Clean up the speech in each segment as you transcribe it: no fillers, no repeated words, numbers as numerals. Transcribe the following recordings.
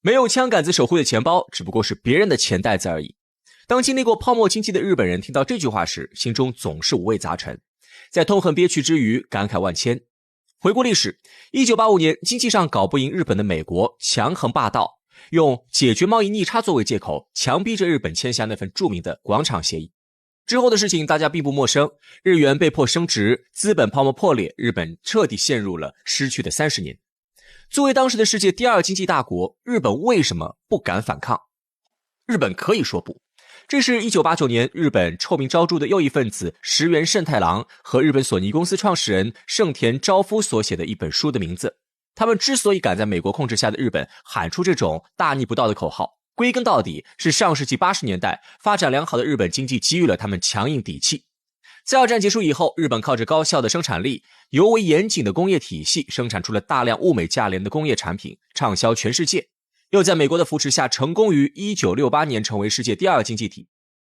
没有枪杆子守护的钱包，只不过是别人的钱袋子而已。当经历过泡沫经济的日本人听到这句话时，心中总是五味杂陈，在痛恨憋屈之余，感慨万千。回顾历史，1985年经济上搞不赢日本的美国强横霸道，用解决贸易逆差作为借口，强逼着日本签下那份著名的广场协议。之后的事情大家并不陌生，日元被迫升值，资本泡沫破裂，日本彻底陷入了失去的30年。作为当时的世界第2经济大国，日本为什么不敢反抗？日本可以说不。这是1989年日本臭名昭著的右翼分子石原慎太郎和日本索尼公司创始人盛田昭夫所写的一本书的名字。他们之所以敢在美国控制下的日本喊出这种大逆不道的口号，归根到底是上世纪80年代发展良好的日本经济给予了他们强硬底气。在二战结束以后，日本靠着高效的生产力、尤为严谨的工业体系，生产出了大量物美价廉的工业产品，畅销全世界。又在美国的扶持下，成功于1968年成为世界第2经济体。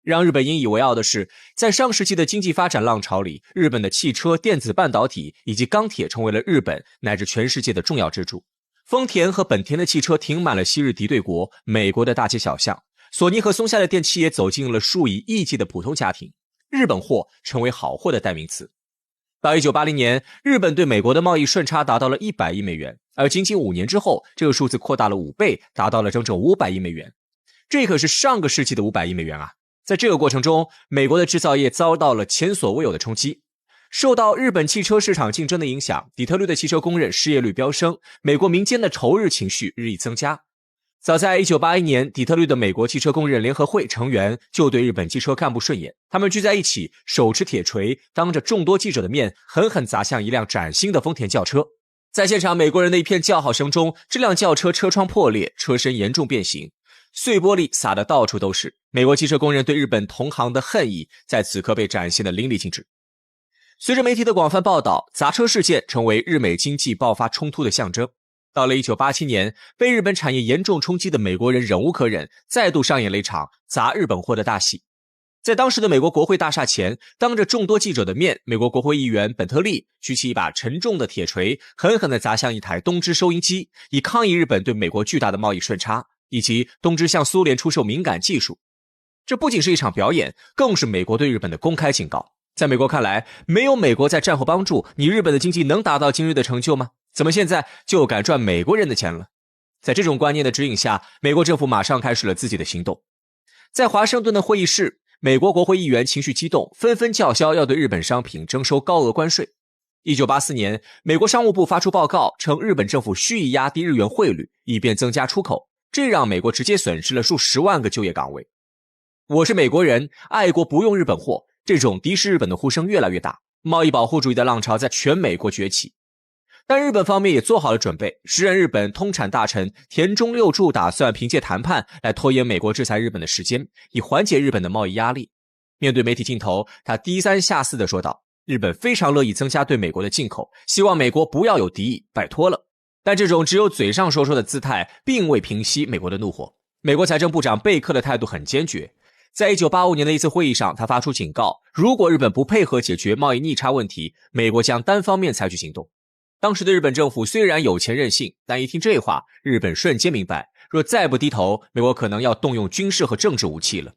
让日本引以为傲的是，在上世纪的经济发展浪潮里，日本的汽车、电子半导体以及钢铁成为了日本乃至全世界的重要支柱。丰田和本田的汽车停满了昔日敌对国美国的大街小巷，索尼和松下的电器也走进了数以亿计的普通家庭。日本货成为好货的代名词。到1980年，日本对美国的贸易顺差达到了100亿美元，而仅仅5年之后，这个数字扩大了5倍，达到了整整500亿美元。这可是上个世纪的500亿美元啊！在这个过程中，美国的制造业遭到了前所未有的冲击。受到日本汽车市场竞争的影响，底特律的汽车工人失业率飙升，美国民间的仇日情绪日益增加。早在1981年，底特律的美国汽车工人联合会成员就对日本汽车看不顺眼，他们聚在一起，手持铁锤，当着众多记者的面狠狠砸向一辆崭新的丰田轿车。在现场美国人的一片叫好声中，这辆轿车车窗破裂，车身严重变形，碎玻璃洒得到处都是。美国汽车工人对日本同行的恨意在此刻被展现得淋漓尽致。随着媒体的广泛报道，砸车事件成为日美经济爆发冲突的象征。到了1987年，被日本产业严重冲击的美国人忍无可忍，再度上演了一场砸日本货的大戏。在当时的美国国会大厦前，当着众多记者的面，美国国会议员本特利举起一把沉重的铁锤，狠狠地砸向一台东芝收音机，以抗议日本对美国巨大的贸易顺差，以及东芝向苏联出售敏感技术。这不仅是一场表演，更是美国对日本的公开警告。在美国看来，没有美国在战后帮助，你日本的经济能达到今日的成就吗？怎么现在就敢赚美国人的钱了？在这种观念的指引下，美国政府马上开始了自己的行动。在华盛顿的会议室，美国国会议员情绪激动，纷纷叫嚣要对日本商品征收高额关税。1984年，美国商务部发出报告称，日本政府蓄意压低日元汇率，以便增加出口，这让美国直接损失了数十万个就业岗位。我是美国人，爱国不用日本货，这种敌视日本的呼声越来越大，贸易保护主义的浪潮在全美国崛起。但日本方面也做好了准备，时任日本通产大臣田中六柱打算凭借谈判来拖延美国制裁日本的时间，以缓解日本的贸易压力。面对媒体镜头，他低三下四地说道，日本非常乐意增加对美国的进口，希望美国不要有敌意，拜托了。但这种只有嘴上说说的姿态并未平息美国的怒火。美国财政部长贝克的态度很坚决，在1985年的一次会议上，他发出警告，如果日本不配合解决贸易逆差问题，美国将单方面采取行动。当时的日本政府虽然有钱任性，但一听这话，日本瞬间明白，若再不低头，美国可能要动用军事和政治武器了。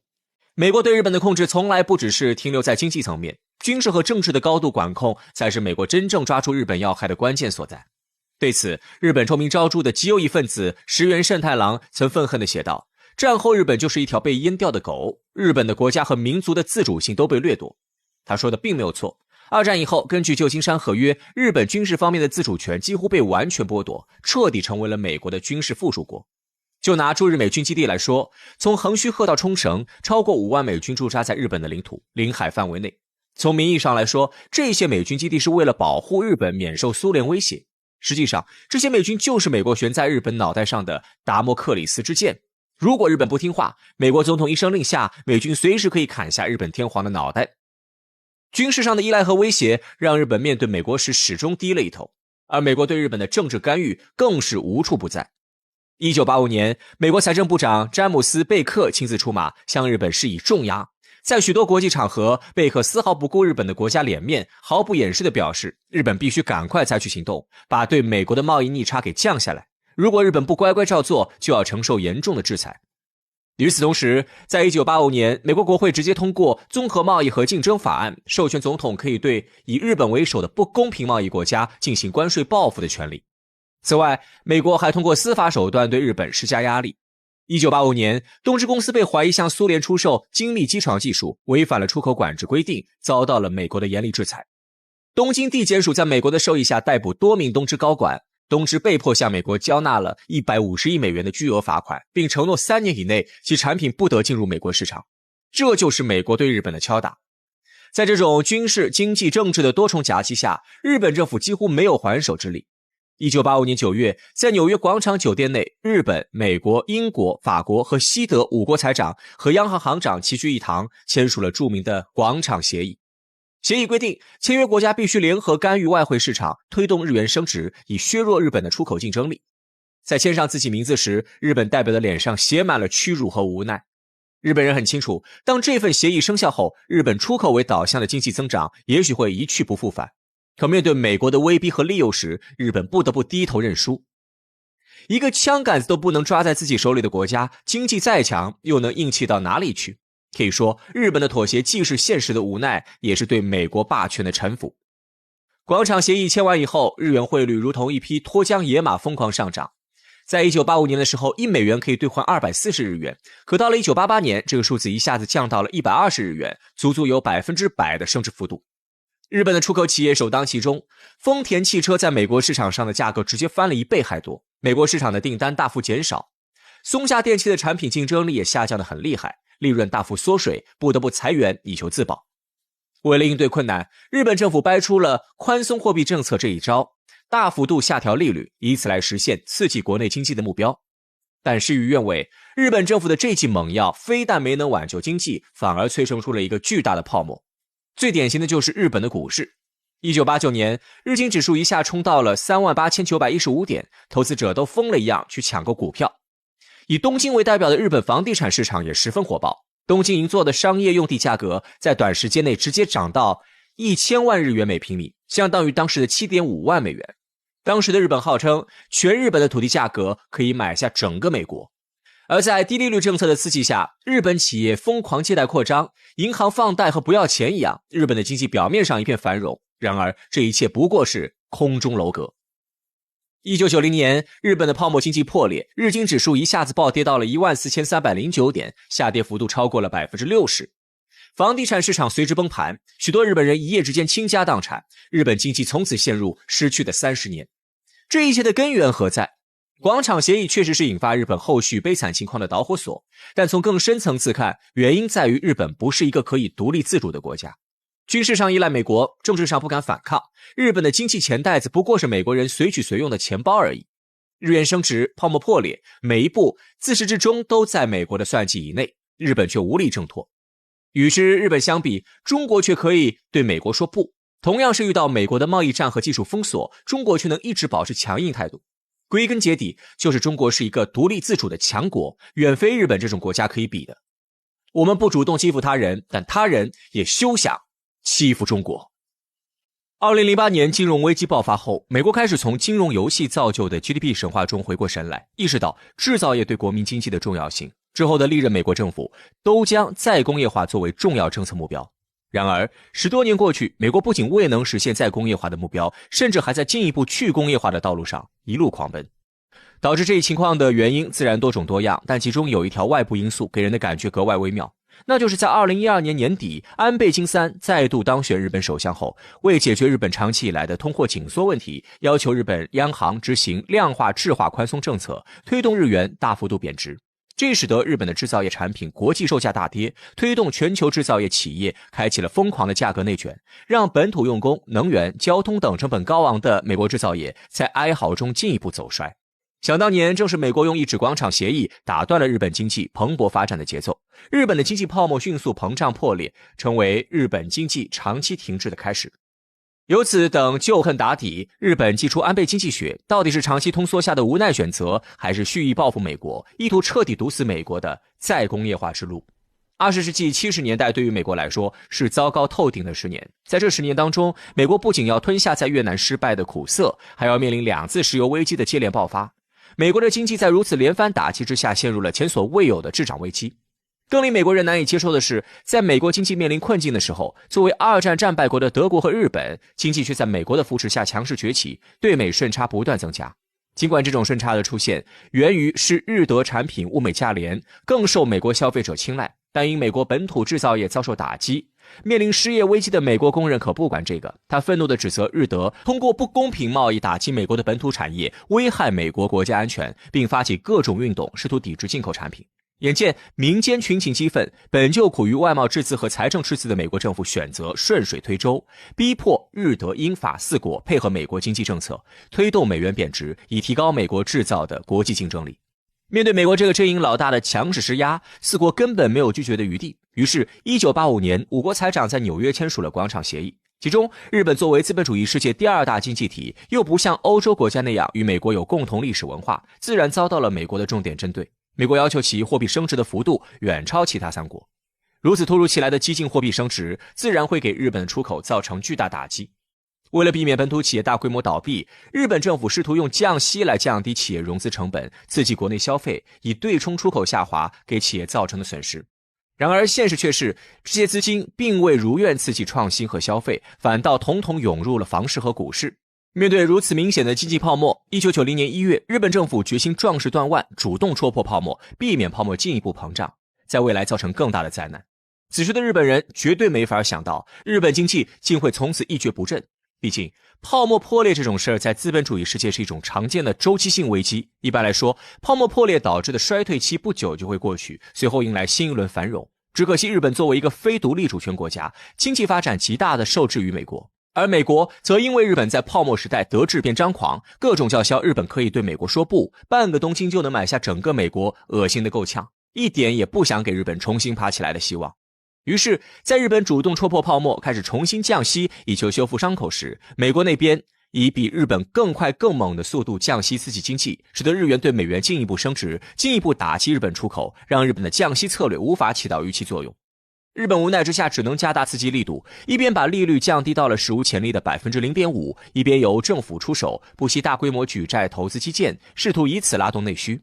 美国对日本的控制从来不只是停留在经济层面，军事和政治的高度管控才是美国真正抓住日本要害的关键所在。对此，日本臭名昭著的极右翼分子石原慎太郎曾愤恨地写道，战后日本就是一条被阉掉的狗，日本的国家和民族的自主性都被掠夺。他说的并没有错，二战以后，根据旧金山合约，日本军事方面的自主权几乎被完全剥夺，彻底成为了美国的军事附属国。就拿驻日美军基地来说，从横须贺到冲绳，超过5万美军驻扎在日本的领海范围内。从名义上来说，这些美军基地是为了保护日本免受苏联威胁。实际上，这些美军就是美国悬在日本脑袋上的达摩克里斯之剑。如果日本不听话，美国总统一声令下，美军随时可以砍下日本天皇的脑袋。军事上的依赖和威胁让日本面对美国时始终低了一头，而美国对日本的政治干预更是无处不在。1985年，美国财政部长詹姆斯·贝克亲自出马，向日本施以重压。在许多国际场合，贝克丝毫不顾日本的国家脸面，毫不掩饰地表示，日本必须赶快采取行动，把对美国的贸易逆差给降下来。如果日本不乖乖照做，就要承受严重的制裁。与此同时，在1985年，美国国会直接通过综合贸易和竞争法案，授权总统可以对以日本为首的不公平贸易国家进行关税报复的权利。此外，美国还通过司法手段对日本施加压力。1985年，东芝公司被怀疑向苏联出售精密机床技术，违反了出口管制规定，遭到了美国的严厉制裁。东京地检署在美国的授意下逮捕多名东芝高管，东芝被迫向美国交纳了150亿美元的巨额罚款，并承诺3年以内其产品不得进入美国市场。这就是美国对日本的敲打。在这种军事、经济、政治的多重夹击下，日本政府几乎没有还手之力。1985年9月，在纽约广场酒店内，日本、美国、英国、法国和西德5国财长和央行行长齐聚一堂，签署了著名的广场协议。协议规定，签约国家必须联合干预外汇市场，推动日元升值，以削弱日本的出口竞争力。在签上自己名字时，日本代表的脸上写满了屈辱和无奈。日本人很清楚，当这份协议生效后，日本出口为导向的经济增长也许会一去不复返。可面对美国的威逼和利诱时，日本不得不低头认输。一个枪杆子都不能抓在自己手里的国家，经济再强又能硬气到哪里去？可以说，日本的妥协既是现实的无奈，也是对美国霸权的臣服。广场协议签完以后，日元汇率如同一匹脱缰野马疯狂上涨。在1985年的时候，1美元可以兑换240日元，可到了1988年，这个数字一下子降到了120日元，足足有100%的升值幅度。日本的出口企业首当其冲，丰田汽车在美国市场上的价格直接翻了1倍还多，美国市场的订单大幅减少。松下电器的产品竞争力也下降得很厉害，利润大幅缩水，不得不裁员以求自保。为了应对困难，日本政府掰出了宽松货币政策这一招，大幅度下调利率，以此来实现刺激国内经济的目标。但事与愿违，日本政府的这剂猛药非但没能挽救经济，反而催生出了一个巨大的泡沫。最典型的就是日本的股市。1989年，日经指数一下冲到了38915点，投资者都疯了一样去抢购股票。以东京为代表的日本房地产市场也十分火爆，东京银座的商业用地价格在短时间内直接涨到1000万日元每平米，相当于当时的 7.5 万美元。当时的日本号称，全日本的土地价格可以买下整个美国。而在低利率政策的刺激下，日本企业疯狂借贷扩张，银行放贷和不要钱一样，日本的经济表面上一片繁荣，然而这一切不过是空中楼阁。1990年，日本的泡沫经济破裂，日经指数一下子暴跌到了14309点，下跌幅度超过了 60%。房地产市场随之崩盘，许多日本人一夜之间倾家荡产，日本经济从此陷入失去的30年。这一切的根源何在？广场协议确实是引发日本后续悲惨情况的导火索，但从更深层次看，原因在于日本不是一个可以独立自主的国家。军事上依赖美国，政治上不敢反抗，日本的经济钱袋子不过是美国人随取随用的钱包而已。日元升值，泡沫破裂，每一步自始至终都在美国的算计以内，日本却无力挣脱。与之日本相比，中国却可以对美国说不。同样是遇到美国的贸易战和技术封锁，中国却能一直保持强硬态度。归根结底，就是中国是一个独立自主的强国，远非日本这种国家可以比的。我们不主动欺负他人，但他人也休想欺负中国。2008年金融危机爆发后，美国开始从金融游戏造就的 GDP 神话中回过神来，意识到制造业对国民经济的重要性。之后的历任美国政府都将再工业化作为重要政策目标。然而10多年过去，美国不仅未能实现再工业化的目标，甚至还在进一步去工业化的道路上一路狂奔。导致这一情况的原因自然多种多样，但其中有一条外部因素给人的感觉格外微妙，那就是在2012年年底，安倍晋三再度当选日本首相后，为解决日本长期以来的通货紧缩问题，要求日本央行执行量化质化宽松政策，推动日元大幅度贬值。这使得日本的制造业产品国际售价大跌，推动全球制造业企业开启了疯狂的价格内卷，让本土用工、能源、交通等成本高昂的美国制造业在哀嚎中进一步走衰。想当年，正是美国用一纸广场协议打断了日本经济蓬勃发展的节奏，日本的经济泡沫迅速膨胀破裂，成为日本经济长期停滞的开始。由此等旧恨打底，日本祭出安倍经济学，到底是长期通缩下的无奈选择，还是蓄意报复美国，意图彻底堵死美国的再工业化之路？20世纪70年代对于美国来说是糟糕透顶的10年，在这10年当中，美国不仅要吞下在越南失败的苦涩，还要面临2次石油危机的接连爆发。美国的经济在如此连番打击之下，陷入了前所未有的滞涨危机。更令美国人难以接受的是，在美国经济面临困境的时候，作为二战战败国的德国和日本，经济却在美国的扶持下强势崛起，对美顺差不断增加。尽管这种顺差的出现源于是日德产品物美价廉，更受美国消费者青睐，但因美国本土制造业遭受打击，面临失业危机的美国工人可不管这个，他愤怒地指责日德通过不公平贸易打击美国的本土产业，危害美国国家安全，并发起各种运动，试图抵制进口产品。眼见民间群情激愤，本就苦于外贸赤字和财政赤字的美国政府选择顺水推舟，逼迫日德英法四国配合美国经济政策，推动美元贬值，以提高美国制造的国际竞争力。面对美国这个阵营老大的强势施压，四国根本没有拒绝的余地。于是1985年五国财长在纽约签署了广场协议，其中日本作为资本主义世界第二大经济体，又不像欧洲国家那样与美国有共同历史文化，自然遭到了美国的重点针对。美国要求其货币升值的幅度远超其他三国，如此突如其来的激进货币升值，自然会给日本的出口造成巨大打击。为了避免本土企业大规模倒闭，日本政府试图用降息来降低企业融资成本，刺激国内消费，以对冲出口下滑给企业造成的损失。然而现实却是，这些资金并未如愿刺激创新和消费，反倒统统涌入了房市和股市。面对如此明显的经济泡沫，1990年1月，日本政府决心壮士断腕，主动戳破泡沫，避免泡沫进一步膨胀，在未来造成更大的灾难。此时的日本人绝对没法想到，日本经济竟会从此一蹶不振。毕竟泡沫破裂这种事儿在资本主义世界是一种常见的周期性危机，一般来说，泡沫破裂导致的衰退期不久就会过去，随后迎来新一轮繁荣。只可惜日本作为一个非独立主权国家，经济发展极大的受制于美国，而美国则因为日本在泡沫时代得志便张狂，各种叫嚣日本可以对美国说不，半个东京就能买下整个美国，恶心的够呛，一点也不想给日本重新爬起来的希望。于是在日本主动戳破泡沫，开始重新降息以求修复伤口时，美国那边以比日本更快更猛的速度降息刺激经济，使得日元对美元进一步升值，进一步打击日本出口，让日本的降息策略无法起到预期作用。日本无奈之下只能加大刺激力度，一边把利率降低到了史无前例的 0.5%， 一边由政府出手，不惜大规模举债投资基建，试图以此拉动内需。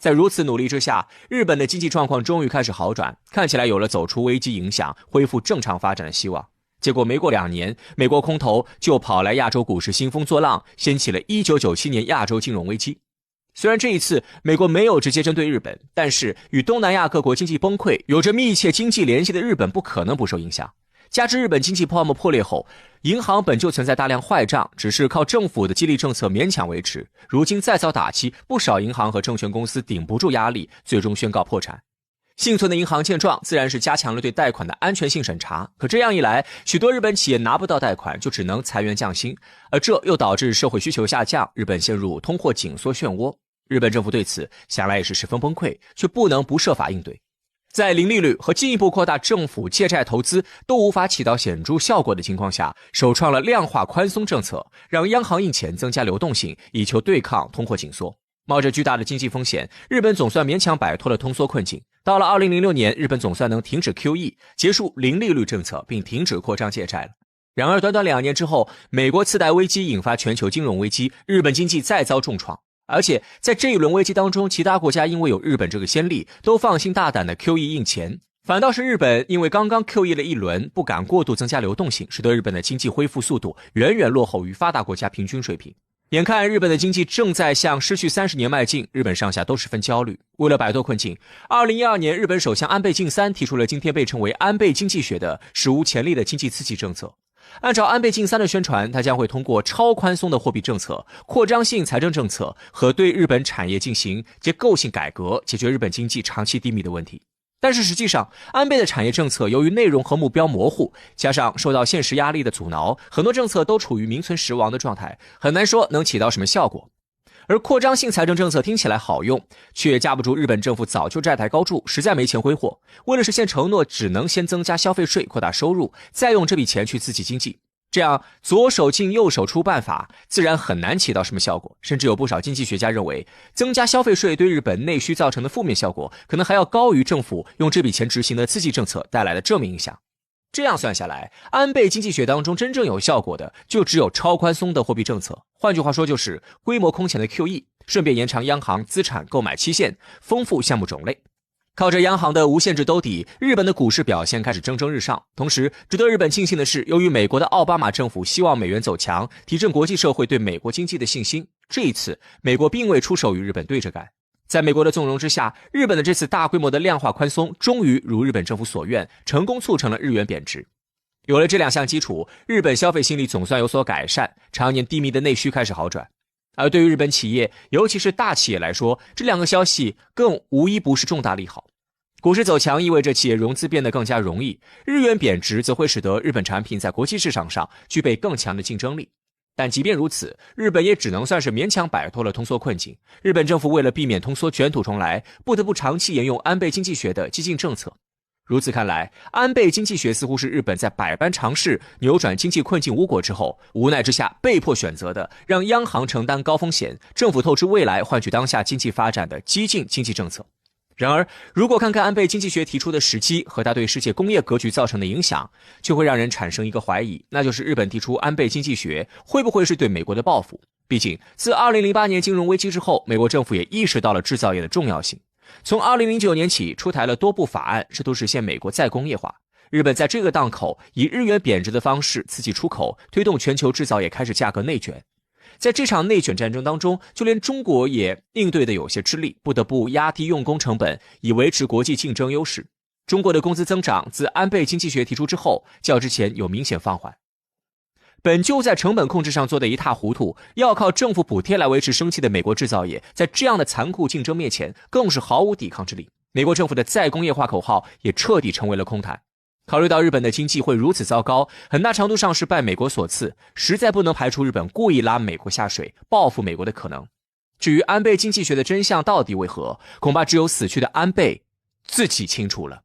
在如此努力之下，日本的经济状况终于开始好转，看起来有了走出危机影响，恢复正常发展的希望。结果没过2年，美国空头就跑来亚洲股市兴风作浪，掀起了1997年亚洲金融危机。虽然这一次美国没有直接针对日本，但是与东南亚各国经济崩溃有着密切经济联系的日本不可能不受影响。加之日本经济泡沫破裂后，银行本就存在大量坏账，只是靠政府的激励政策勉强维持，如今再遭打击，不少银行和证券公司顶不住压力，最终宣告破产。幸存的银行见状，自然是加强了对贷款的安全性审查，可这样一来，许多日本企业拿不到贷款，就只能裁员降薪，而这又导致社会需求下降，日本陷入通货紧缩漩涡。日本政府对此想来也是十分崩溃，却不能不设法应对。在零利率和进一步扩大政府借债投资都无法起到显著效果的情况下，首创了量化宽松政策，让央行印钱增加流动性，以求对抗通货紧缩。冒着巨大的经济风险，日本总算勉强摆脱了通缩困境。到了2006年，日本总算能停止 QE， 结束零利率政策，并停止扩张借债了。然而短短2年之后，美国次贷危机引发全球金融危机，日本经济再遭重创。而且在这一轮危机当中，其他国家因为有日本这个先例，都放心大胆的 QE 印钱，反倒是日本因为刚刚 QE 了一轮，不敢过度增加流动性，使得日本的经济恢复速度远远落后于发达国家平均水平。眼看日本的经济正在向失去30年迈进，日本上下都十分焦虑。为了摆脱困境，2012年日本首相安倍晋三提出了今天被称为安倍经济学的史无前例的经济刺激政策。按照安倍晋三的宣传，他将会通过超宽松的货币政策、扩张性财政政策和对日本产业进行结构性改革，解决日本经济长期低迷的问题。但是实际上，安倍的产业政策由于内容和目标模糊，加上受到现实压力的阻挠，很多政策都处于名存实亡的状态，很难说能起到什么效果。而扩张性财政政策听起来好用，却架不住日本政府早就债台高筑，实在没钱挥霍。为了实现承诺，只能先增加消费税，扩大收入，再用这笔钱去刺激经济。这样左手进右手出办法，自然很难起到什么效果。甚至有不少经济学家认为，增加消费税对日本内需造成的负面效果，可能还要高于政府用这笔钱执行的刺激政策带来的正面影响。这样算下来，安倍经济学当中真正有效果的就只有超宽松的货币政策，换句话说就是规模空前的 QE。顺便延长央行资产购买期限，丰富项目种类。靠着央行的无限制兜底，日本的股市表现开始蒸蒸日上。同时，值得日本庆幸的是，由于美国的奥巴马政府希望美元走强，提振国际社会对美国经济的信心，这一次美国并未出手与日本对着干。在美国的纵容之下，日本的这次大规模的量化宽松终于如日本政府所愿，成功促成了日元贬值。有了这两项基础，日本消费心理总算有所改善，常年低迷的内需开始好转。而对于日本企业，尤其是大企业来说，这两个消息更无一不是重大利好。股市走强意味着企业融资变得更加容易，日元贬值则会使得日本产品在国际市场上具备更强的竞争力。但即便如此，日本也只能算是勉强摆脱了通缩困境。日本政府为了避免通缩卷土重来，不得不长期沿用安倍经济学的激进政策。如此看来，安倍经济学似乎是日本在百般尝试扭转经济困境无果之后，无奈之下被迫选择的，让央行承担高风险，政府透支未来换取当下经济发展的激进经济政策。然而，如果看看安倍经济学提出的时机和他对世界工业格局造成的影响，就会让人产生一个怀疑，那就是日本提出安倍经济学会不会是对美国的报复？毕竟，自2008年金融危机之后，美国政府也意识到了制造业的重要性。从2009年起，出台了多部法案，试图实现美国再工业化。日本在这个档口以日元贬值的方式刺激出口，推动全球制造业开始价格内卷。在这场内卷战争当中，就连中国也应对的有些吃力，不得不压低用工成本，以维持国际竞争优势。中国的工资增长自安倍经济学提出之后，较之前有明显放缓。本就在成本控制上做得一塌糊涂，要靠政府补贴来维持生计的美国制造业，在这样的残酷竞争面前，更是毫无抵抗之力。美国政府的再工业化口号也彻底成为了空谈。考虑到日本的经济会如此糟糕，很大程度上是拜美国所赐，实在不能排除日本故意拉美国下水，报复美国的可能。至于安倍经济学的真相到底为何，恐怕只有死去的安倍自己清楚了。